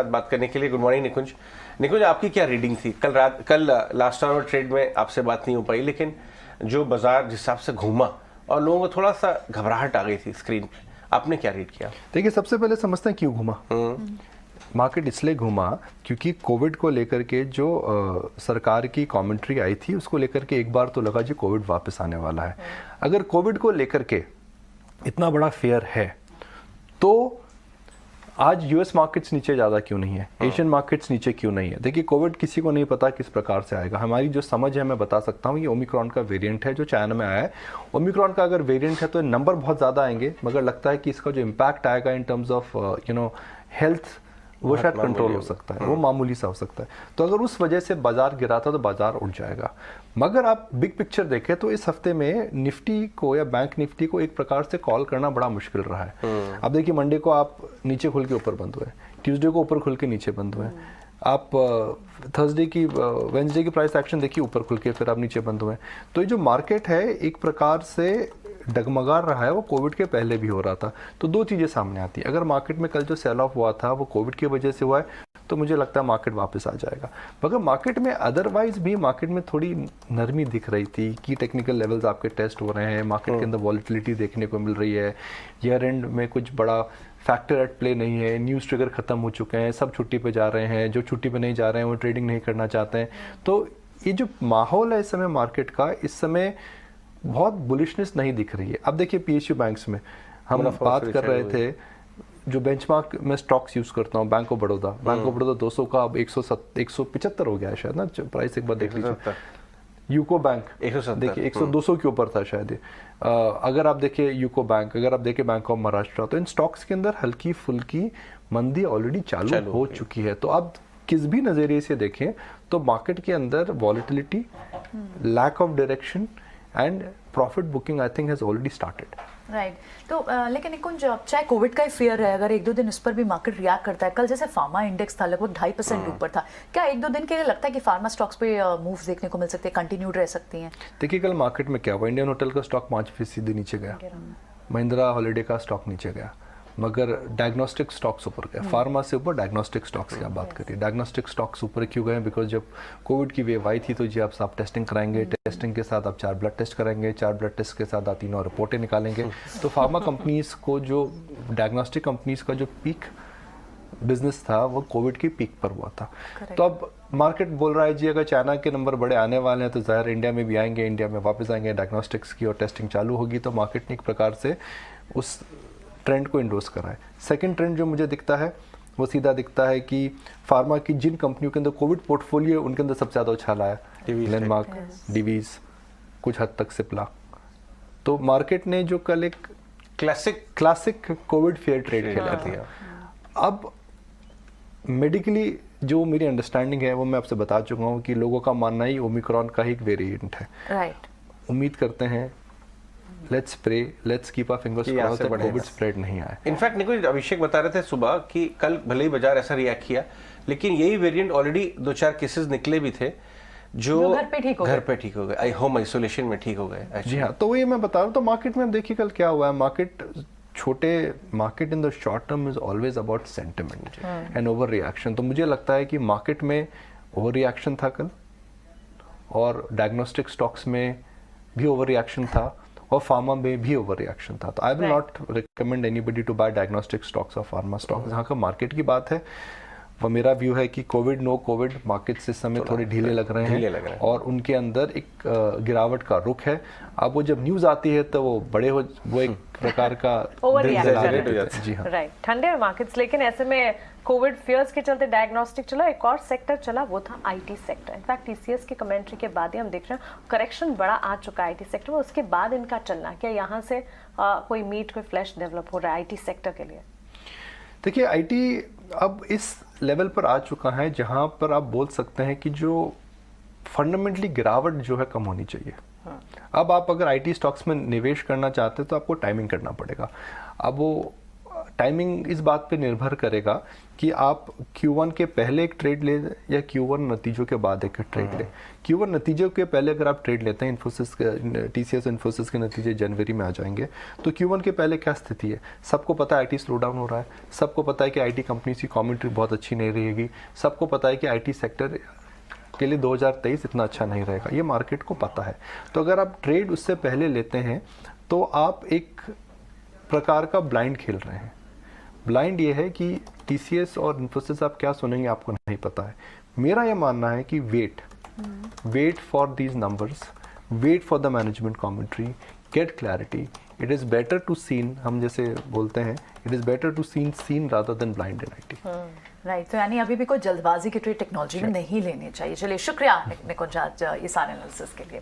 बात करने के लिए। गुड मॉर्निंग निकुंज। निकुंज, आपकी क्या रीडिंग थी कल लास्ट आवर ट्रेड में? आपसे बात नहीं हो पाई, लेकिन जो बाजार जिस हिसाब से घूमा और लोगों को थोड़ा सा घबराहट आ गई थी स्क्रीन पे, आपने क्या रीड किया? देखिए, सबसे पहले समझते हैं क्यों घूमा। मार्केट इसलिए घूमा क्योंकि कोविड को लेकर के जो सरकार की कमेंट्री आई थी, उसको लेकर के एक बार तो लगा जी कोविड वापस आने वाला है। अगर कोविड को लेकर के इतना बड़ा फेयर है तो आज यूएस मार्केट्स नीचे ज़्यादा क्यों नहीं है, एशियन मार्केट्स नीचे क्यों नहीं है? देखिए, कोविड किसी को नहीं पता किस प्रकार से आएगा। हमारी जो समझ है, मैं बता सकता हूँ, ये ओमिक्रॉन का वेरिएंट है जो चाइना में आया है। ओमिक्रॉन का अगर वेरिएंट है तो नंबर बहुत ज़्यादा आएंगे, मगर लगता है कि इसका जो इम्पैक्ट आएगा इन टर्म्स ऑफ हेल्थ, वो शायद कंट्रोल हो सकता है, वो मामूली सा हो सकता है। तो अगर उस वजह से बाजार गिरा था तो बाजार उठ जाएगा। मगर आप बिग पिक्चर देखें तो इस हफ्ते में निफ्टी को या बैंक निफ्टी को एक प्रकार से कॉल करना बड़ा मुश्किल रहा है। अब देखिए, मंडे को आप नीचे खुल के ऊपर बंद हुए, ट्यूसडे को ऊपर खुल के नीचे बंद हुए, आप थर्सडे की वेंसडे की प्राइस एक्शन देखिए, ऊपर खुल के फिर आप नीचे बंद हुए। तो ये जो मार्केट है एक प्रकार से डगमगा रहा है, वो कोविड के पहले भी हो रहा था। तो दो चीज़ें सामने आती हैं। अगर मार्केट में कल जो सेल ऑफ हुआ था वो कोविड की वजह से हुआ है तो मुझे लगता है मार्केट वापस आ जाएगा। मगर मार्केट में अदरवाइज भी मार्केट में थोड़ी नरमी दिख रही थी कि टेक्निकल लेवल्स आपके टेस्ट हो रहे हैं, मार्केट के अंदर वॉलिटिलिटी देखने को मिल रही है, ईयर एंड में कुछ बड़ा फैक्टर एट प्ले नहीं है, न्यूज़ ट्रिगर खत्म हो चुके हैं, सब छुट्टी पे जा रहे हैं, जो छुट्टी पे नहीं जा रहे हैं वो ट्रेडिंग नहीं करना चाहते हैं। तो ये जो माहौल है इस समय मार्केट का, इस समय बहुत बुलिशनेस नहीं दिख रही है। अब देखिए, पीएसयू बैंक्स में हम बात कर रहे थे, जो बेंचमार्क में स्टॉक्स यूज करता हूँ, बैंक ऑफ बड़ौदा 200 का अब 175 हो गया है शायद ना, प्राइस एक बार देख लीजिए। यूको बैंक 170, देखिए 200 के ऊपर था शायद। अगर आप देखिए यूको बैंक, अगर आप देखिए बैंक ऑफ महाराष्ट्र, तो इन स्टॉक्स के अंदर हल्की फुल्की मंदी ऑलरेडी चालू हो चुकी है। तो अब किस भी नजरिए से देखें तो मार्केट के अंदर volatility, lack of direction and profit booking I think has already started. Right. तो लेकिन निकुंज, चाहे कोविड का ही फियर है, अगर एक दो दिन इस पर भी मार्केट रिएक्ट करता है, कल जैसे फार्मा इंडेक्स था लगभग 2.5% ऊपर था, क्या एक दो दिन के लिए लगता है कि फार्मा स्टॉक्स पे मूव्स देखने को मिल सकते हैं, कंटिन्यूड रह सकती हैं? देखिए, कल मार्केट में क्या हुआ, इंडियन होटल का स्टॉक 5% नीचे गया, महिंद्रा हॉलीडे का स्टॉक नीचे गया, मगर डायग्नोस्टिक स्टॉक्स ऊपर गए। फार्मा से ऊपर डायग्नोस्टिक स्टॉक्स की आप बात करिए। डायग्नोस्टिक स्टॉक्स ऊपर क्यों गए? बिकॉज जब कोविड की वेव आई थी तो जी आप टेस्टिंग कराएंगे, टेस्टिंग के साथ आप 4 ब्लड टेस्ट कराएंगे, 4 ब्लड टेस्ट के साथ आप 3 और रिपोर्टें निकालेंगे। तो फार्मा कंपनीज को, जो डायग्नोस्टिक कंपनीज का जो पीक बिजनेस था वो कोविड की पीक पर हुआ था। तो अब मार्केट बोल रहा है जी अगर चाइना के नंबर बड़े आने वाले हैं तो ज़ाहिर इंडिया में भी आएंगे, इंडिया में वापस आएंगे, डायग्नोस्टिक्स की और टेस्टिंग चालू होगी। तो मार्केट ने एक प्रकार से उस ट्रेंड को इंडोर्स करा है। सेकंड ट्रेंड जो मुझे दिखता है वो सीधा दिखता है कि फार्मा की जिन कंपनियों के अंदर कोविड पोर्टफोलियो, उनके अंदर सबसे ज़्यादा उछाल आया, ग्लेनमार्क, डिवीज, कुछ हद तक सिप्ला। तो मार्केट ने जो कल एक क्लासिक कोविड फेयर ट्रेड खेला था। अब मेडिकली जो मेरी अंडरस्टैंडिंग है वो मैं आपसे बता चुका हूँ कि लोगों का मानना ही ओमिक्रॉन का ही एक वेरिएंट है। राइट। उम्मीद करते हैं, let's pray, let's keep our fingers crossed that covid spread नहीं आए। इनफैक्ट निकुंज, अभिषेक बता रहे थे सुबह कि कल भले ही बाजार ऐसा रिएक्ट किया, लेकिन यही वेरिएंट ऑलरेडी 2-4 केसेस निकले भी थे जो घर पे ठीक हो गए, होम आइसोलेशन में ठीक हो गए। जी हाँ, तो वही मैं बता रहा हूँ। तो मार्केट में अब देखिए कल क्या हुआ है। Market in the short term is always about sentiment and over reaction. तो मुझे लगता है कि मार्केट में ओवर रिएक्शन था कल, और डायग्नोस्टिक स्टॉक्स में भी ओवर रिएक्शन था, और फार्मा में भी ओवर रिएक्शन था। तो I will not recommend anybody to buy diagnostic stocks और फार्मा स्टॉक्स। जहाँ का मार्केट की बात है, वो मेरा व्यू है कि कोविड नो कोविड मार्केट से समय थोड़े ढीले लग रहे हैं और उनके अंदर एक गिरावट का रुख है। अब वो जब न्यूज आती है तो वो एक प्रकार का जी हाँ, राइट, ठंडे मार्केट्स। लेकिन ऐसे में कोविड फियर्स के चलते डायग्नोस्टिक चला, एक और सेक्टर चला, वो था आईटी सेक्टर। इनफैक्ट टीसीएस की कमेंट्री के बाद ही हम देख रहे हैं करेक्शन बड़ा आ चुका है आईटी सेक्टर में। उसके बाद इनका चलना, क्या यहाँ से कोई मीट, कोई फ्लैश डेवलप हो रहा है आईटी सेक्टर के लिए? देखिए, आईटी अब इस लेवल पर आ चुका है जहां पर आप बोल सकते हैं कि जो फंडामेंटली गिरावट जो है कम होनी चाहिए। अब आप अगर आईटी स्टॉक्स में निवेश करना चाहते हैं तो आपको टाइमिंग करना पड़ेगा। अब वो टाइमिंग इस बात पे निर्भर करेगा कि आप Q1 के पहले एक ट्रेड ले या Q1 नतीजों के बाद एक ट्रेड ले। Q1 नतीजों के पहले अगर आप ट्रेड लेते हैं, इन्फोसिस के TCS इन्फोसिस के नतीजे जनवरी में आ जाएंगे, तो Q1 के पहले क्या स्थिति है? सबको पता है IT स्लो डाउन हो रहा है, सबको पता है कि IT कंपनीज की कमेंट्री बहुत अच्छी नहीं रहेगी, सबको पता है कि IT सेक्टर के लिए 2023 इतना अच्छा नहीं रहेगा, ये मार्केट को पता है। तो अगर आप ट्रेड उससे पहले लेते हैं तो आप एक प्रकार का ब्लाइंड खेल रहे हैं। ब्लाइंड ये है कि TCS और इन्फोसिस आप क्या सुनेंगे आपको नहीं पता है। मेरा ये मानना है कि wait for these numbers, wait for the management commentary, get clarity. It is better to seen, हम जैसे बोलते हैं, it is better to seen rather than blind in IT। Right, तो यानी अभी भी कोई जल्दबाजी की ट्रेड टेक्नोलॉजी में नहीं लेनी चाहिए। चलिए, शुक्रिया निकुंज आज ये सारे एनालिसिस के लिए।